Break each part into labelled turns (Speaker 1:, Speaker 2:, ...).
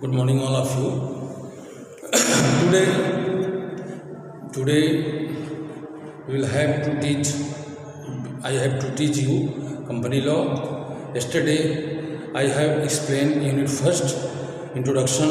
Speaker 1: Good morning, all of you. Today we will have to teach. I have to teach you company law. Yesterday I have explained unit first, introduction,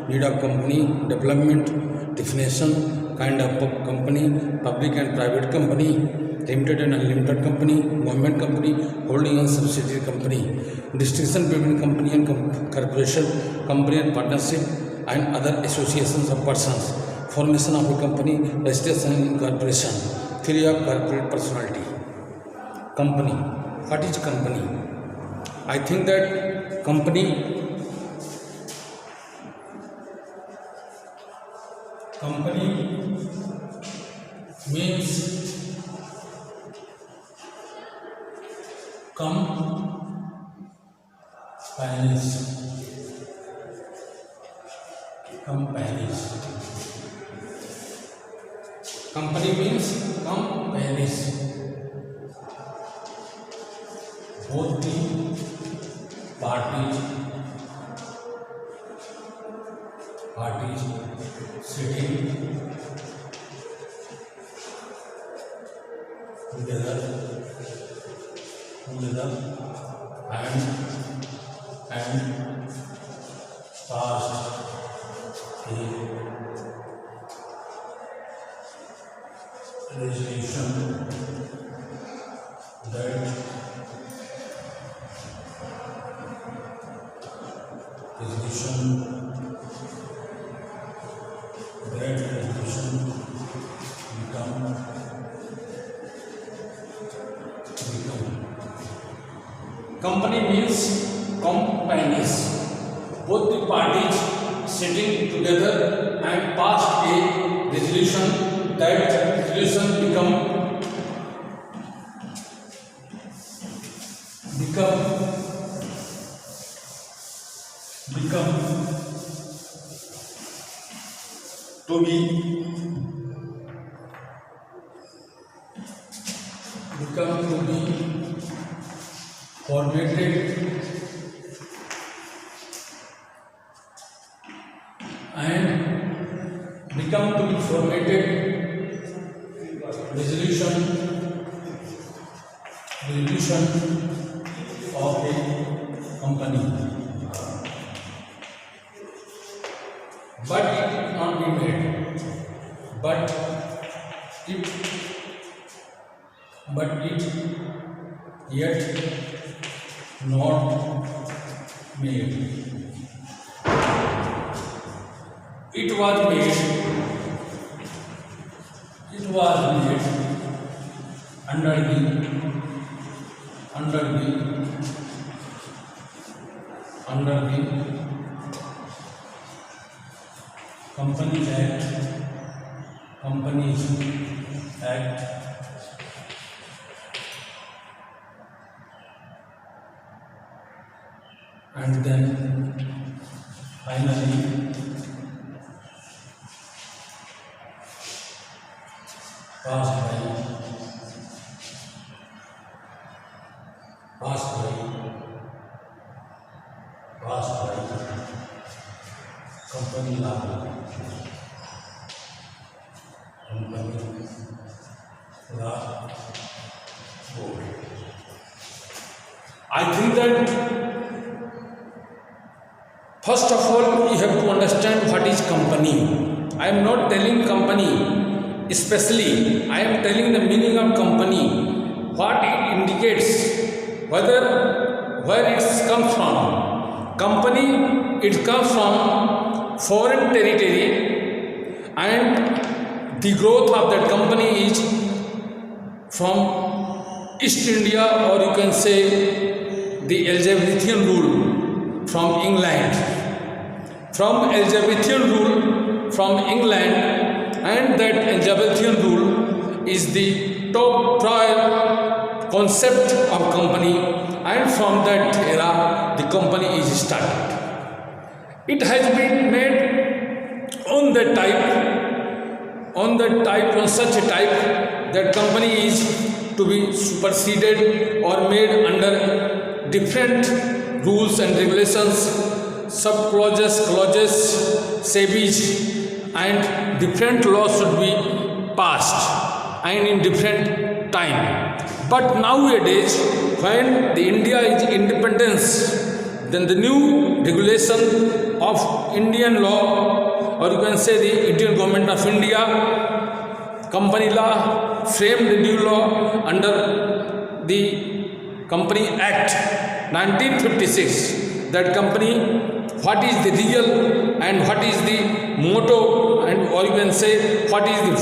Speaker 1: need of company, development, definition, kind of company, public and private company, limited and unlimited company, government company, holding and subsidiary company, distinction between company and corporation, company and partnership, and other associations of persons, formation of a company, registration and incorporation, theory of corporate personality. Company. What is company? I think that company means companies. Company means companies. Both the parties sitting together and passed a resolution that become. Company means companies. Both the parties sitting together and passed a resolution. That resolution become to be formatted resolution of a company, but it did not be made. But it yet not made. It was made under the Companies Act, and then finally passed by Company Law Board. I think that first of all you have to understand what is company. I am not telling company especially, I am telling the meaning of company, what it indicates, where it comes from. Company, it comes from foreign territory, and the growth of that company is from East India, or you can say the Elizabethan rule from England. From Elizabethan rule from England, and that Elizabethan rule is the top trial concept of company, and from that era the company is started. It has been made on such a type that company is to be superseded or made under different rules and regulations sub clauses, SEBI, and different laws should be passed and in different time. But nowadays, when the India is independence, then the new regulation of Indian law, or you can say the Indian government of India, company law, framed the new law under the Company Act 1956. That company, what is the real and what is the motto, and or you can say what is the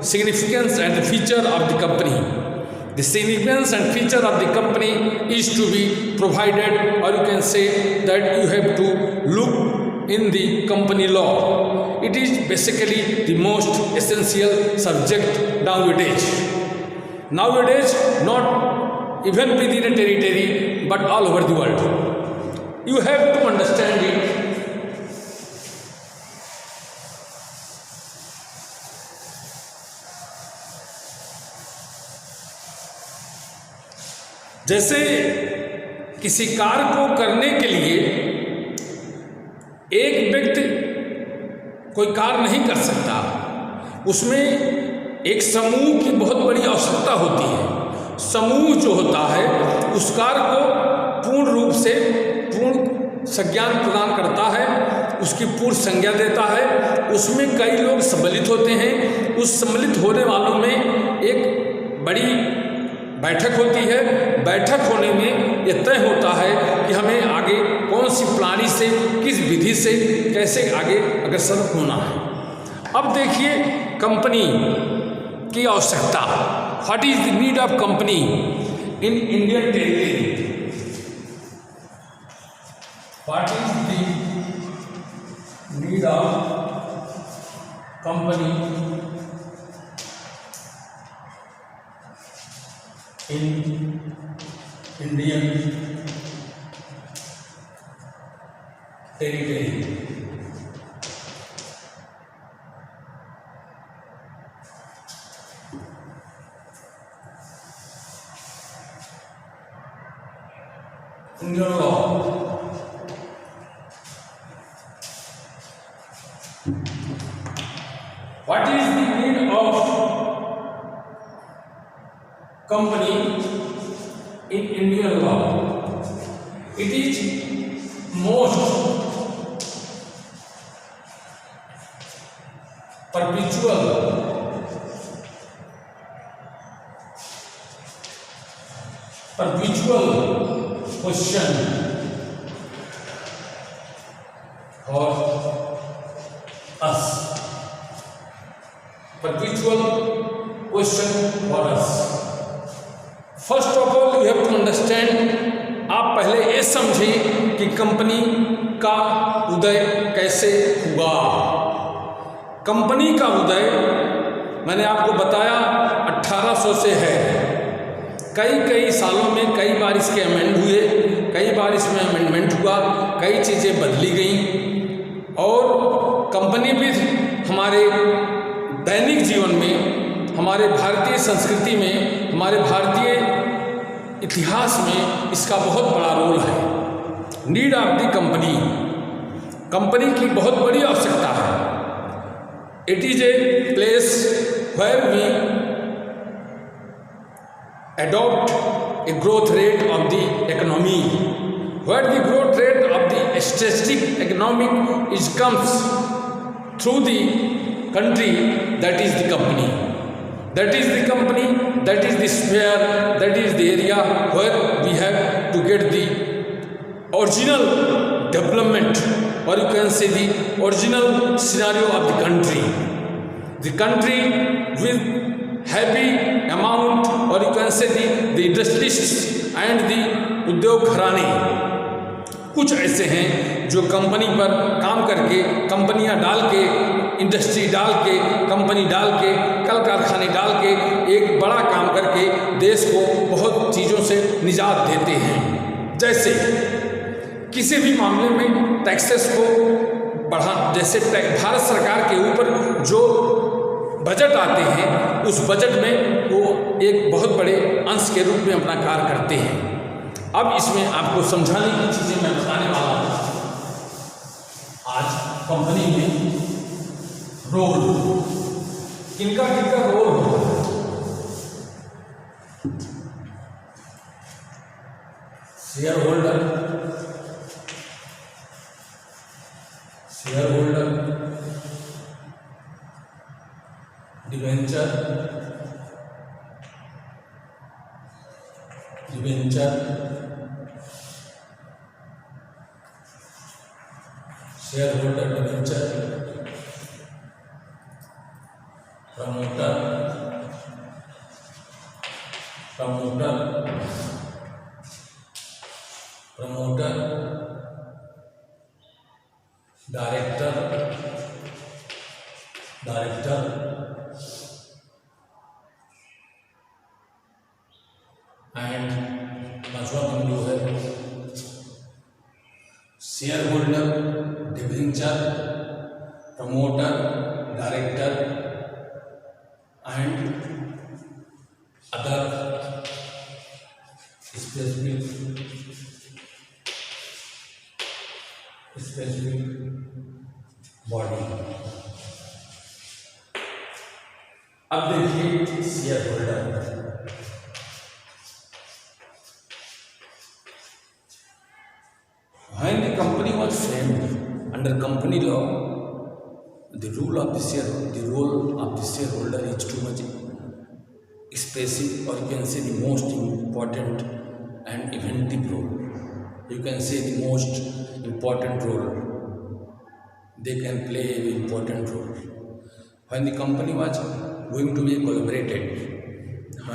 Speaker 1: significance and the feature of the company. The significance and feature of the company is to be provided, or you can say that you have to look in the company law. It is basically the most essential subject nowadays. Nowadays, not even within a territory, but all over the world. You have to understand it. जैसे किसी कार्य को करने के लिए एक व्यक्ति कोई कार्य नहीं कर सकता, उसमें एक समूह की बहुत बड़ी आवश्यकता होती है। समूह जो होता है उस कार्य को पूर्ण रूप से पूर्ण संज्ञान प्रदान करता है, उसकी पूर्ण संज्ञा देता है। उसमें कई लोग सम्मिलित होते हैं। उस सम्मिलित होने वालों में एक बड़ी बैठक होती है। बैठक होने में यह तय होता है कि हमें आगे कौन सी प्रणाली से, किस विधि से कैसे आगे अग्रसर होना है। अब देखिए कंपनी की आवश्यकता, what is the need of company in Indian territory. What is the need of company in Indian territory. Indian law. What is the need of company in Indian law? It is most perpetual question for us. Perpetual question for us. First of all you have to understand, आप पहले ये समझें कि company का उदय कैसे हुआ। Company का उदय मैंने आपको बताया 1800 से है। कई सालों में कई बार इसके अमेंड हुए, कई बार इसमें अमेंडमेंट हुआ, कई चीज़ें बदली गई। और कंपनी भी हमारे दैनिक जीवन में, हमारे भारतीय संस्कृति में, हमारे भारतीय इतिहास में इसका बहुत बड़ा रोल है। Need of the company, company की बहुत बड़ी आवश्यकता है। It is a place where we adopt a growth rate of the economy, where the growth rate of the strategic economic is comes through the country, that is the company. That is the company, that is the sphere, that is the area where we have to get the original development, or you can say the original scenario of the country. The country with heavy amount, or you can say the industrialists and the उद्योग घराने कुछ ऐसे हैं जो company पर काम करके, कंपनियां डाल के, इंडस्ट्री डाल के, कंपनी डाल के, कल कारखाने डाल के एक बड़ा काम करके देश को बहुत चीज़ों से निजात देते हैं। जैसे किसी भी मामले में टैक्सेस को बढ़ा, जैसे भारत सरकार के ऊपर जो बजट आते हैं उस बजट में वो एक बहुत बड़े अंश के रूप में अपना कार्य करते हैं। अब इसमें आपको समझाने की चीज़ें मैं बताने वाला हूँ। कंपनी में रोल, किनका किनका रोल होता है? Share holder, debenture, share holder, debenture, promoter, director, and पांचवा बिंदु है share holder, debenture, promoter, director and other specific body. अब देखिए share holder. When the company was framed under company law, the role of the shareholder is too much expressive, or you can say the most important and inventive role. You can say the most important role. They can play an important role. When the company was going to be collaborated,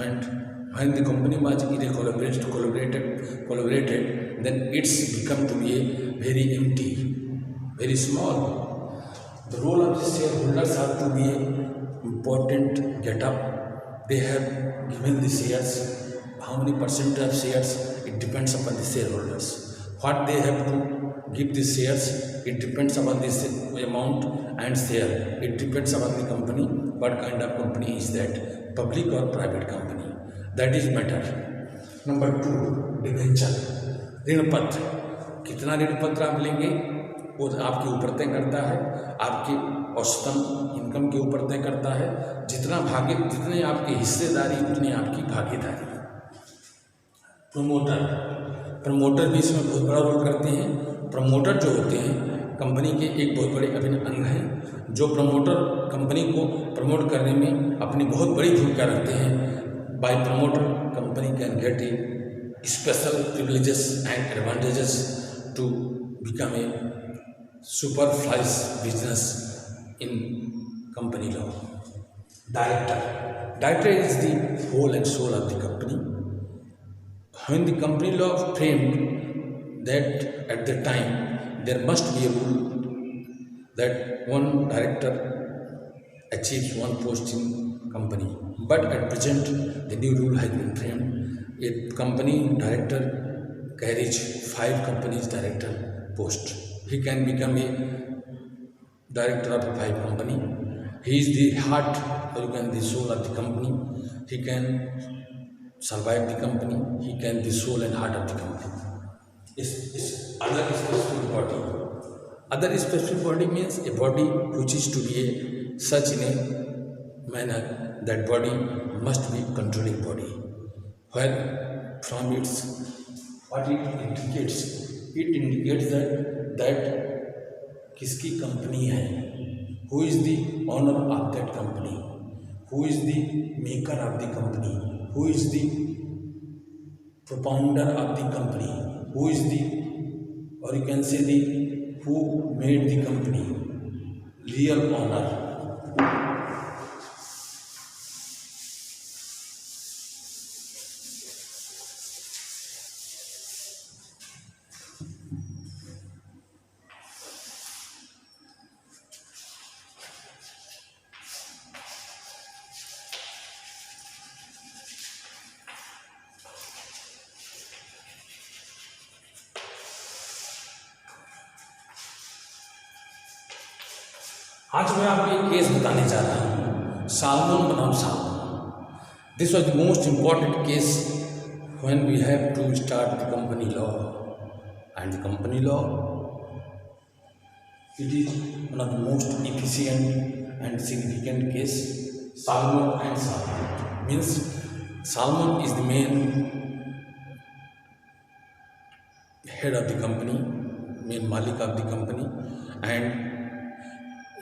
Speaker 1: and when the company was collaborated, then it's become to be a very empty, very small. The role of the shareholders have to be a important get up. They have given the shares. How many percent of shares? It depends upon the shareholders. What they have to give the shares, it depends upon this amount and share. It depends upon the company. What kind of company is that? Public or private company? That is matter. Number 2, debenture, ऋण पत्र। कितना ऋण पत्र आप लेंगे वो आपके ऊपर तय करता है, आपके औसतन इनकम के ऊपर तय करता है। जितने आपकी हिस्सेदारी उतनी आपकी भागीदारी। प्रमोटर भी इसमें बहुत बड़ा रोल करते हैं। प्रमोटर जो होते हैं कंपनी के एक बहुत बड़े अभिन्न अंग हैं। जो प्रमोटर कंपनी को प्रमोट करने में अपनी बहुत बड़ी भूमिका रखते हैं। By promoter company can get a special privileges and advantages to become a super flies business in company law. Director is the whole and soul of the company. When the company law framed that at the time there must be a rule that one director achieves one post in company, but at present the new rule has been framed. A company director carries 5 companies director post. He can become a director of a 5 company. He is the heart or you can the soul of the company. He can survive the company. He can be soul and heart of the company. Is other specific body. Other specific body means a body which is to be such in a manner that body must be controlling body. Where from its what it indicates that किसकी company है, who is the owner of that company, who is the maker of the company, who is the propounder of the company, who is the, or you can say the, who made the company, real owner. आज मैं आपको एक case बताने जा रहा हूँ, Salomon बनाम Salomon. This was the most important case when we have to start the company law, and the company law It is one of the most efficient and significant case. Salmon and Salmon means Salmon is the main head of the company, main मालिक of the company, and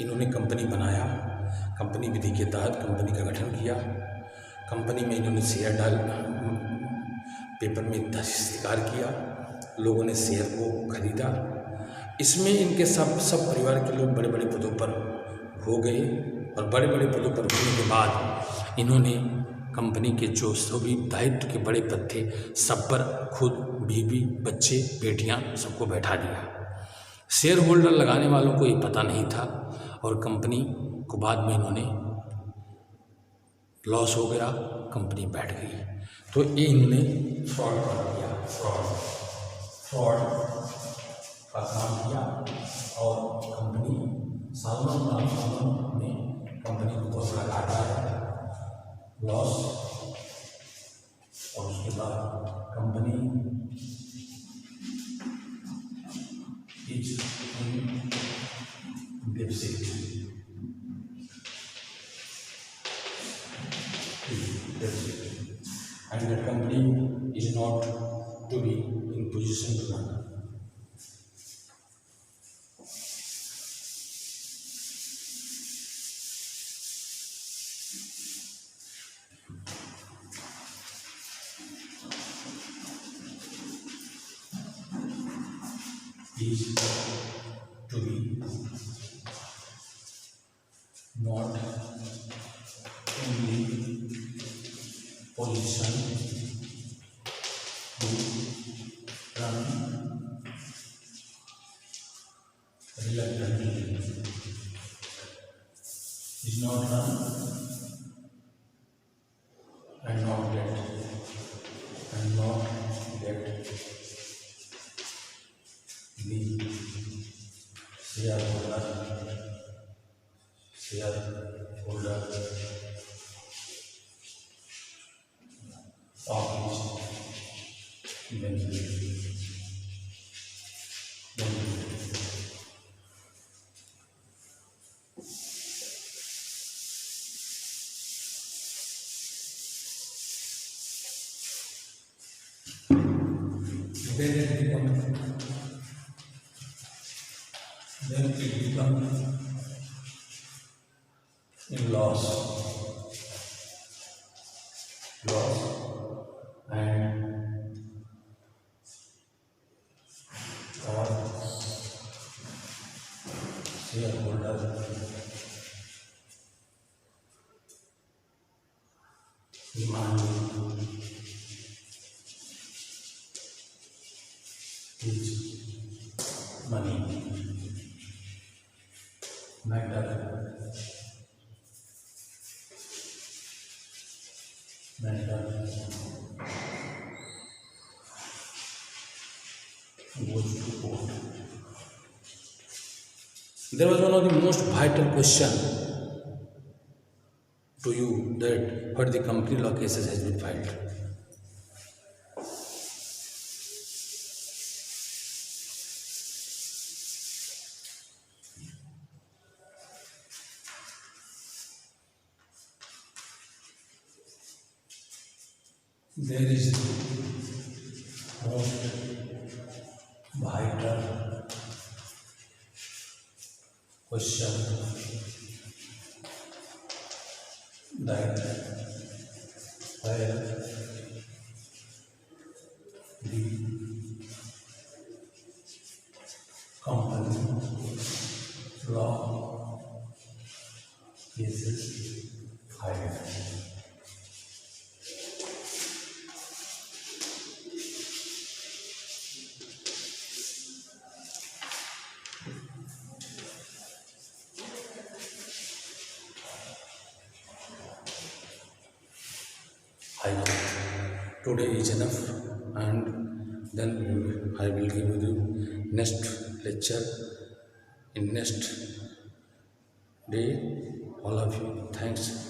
Speaker 1: इन्होंने company बनाया। Company विधि के तहत company का गठन किया। Company में इन्होंने शेयर डाल पेपर में दस्तावेज़ किया, लोगों ने शेयर को खरीदा। इसमें इनके सब परिवार के लोग बड़े बड़े पदों पर हो गए और बड़े बड़े पदों पर होने के बाद इन्होंने कंपनी के जो सभी दायित्व के बड़े पद थे सब पर खुद बीवी, बच्चे, बेटियां सबको बैठा दिया। शेयर होल्डर लगाने वालों को ये पता नहीं था और कंपनी को बाद में इन्होंने लॉस हो गया, कंपनी बैठ गई। तो ये इन्होंने फ्रॉड कर दिया, फ्रॉड का काम किया और कंपनी सालमन ने कंपनी को बहुत बड़ा घाटा है, लॉस। और उसके बाद company is in deficit. And the company is not to be in position to run. Is to be not in the position to run reluctantly. Is not run and not get the shareholder of his benefit. Then it becomes in loss and our shareholder demanding his money. Matter goes to court. There was one of the most vital question to you, that what the company law cases has been filed. There is most vital question that where the company law cases filed. Today is enough, and then I will give you next lecture in next day. All of you, thanks.